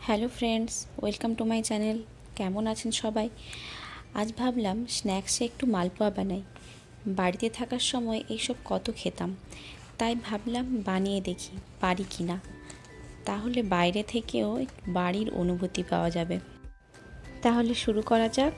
Hello friends, welcome to my channel. কেমন আছেন সবাই? আজ ভাবলাম স্ন্যাক্সে একটু মালপোয়া বানাই। বাড়িতে থাকার সময় এইসব কত খেতাম, তাই ভাবলাম বানিয়ে দেখি পারি কি না। তাহলে বাইরে থেকেও বাড়ির অনুভূতি পাওয়া যাবে। তাহলে শুরু করা যাক।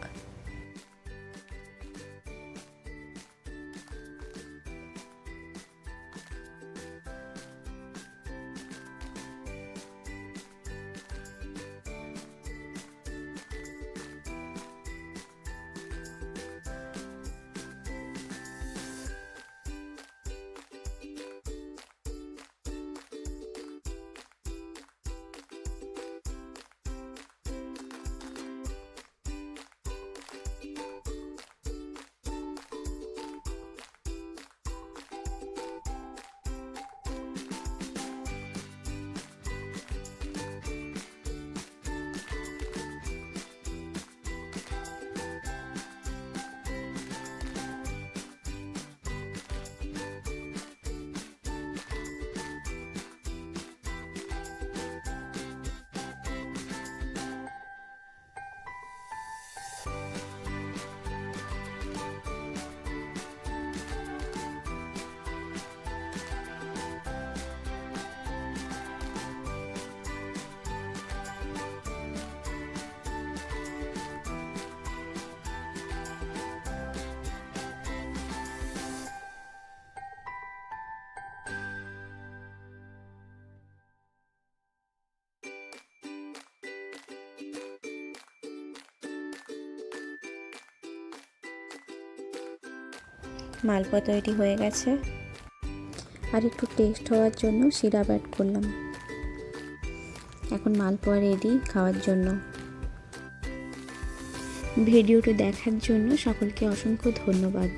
মালপোয়া তৈরি হয়ে গেছে। আর একটু টেস্ট হওয়ার জন্য সিরাপ অ্যাড করলাম। এখন মালপোয়া রেডি খাওয়ার জন্য। ভিডিওটি দেখার জন্য সকলকে অসংখ্য ধন্যবাদ।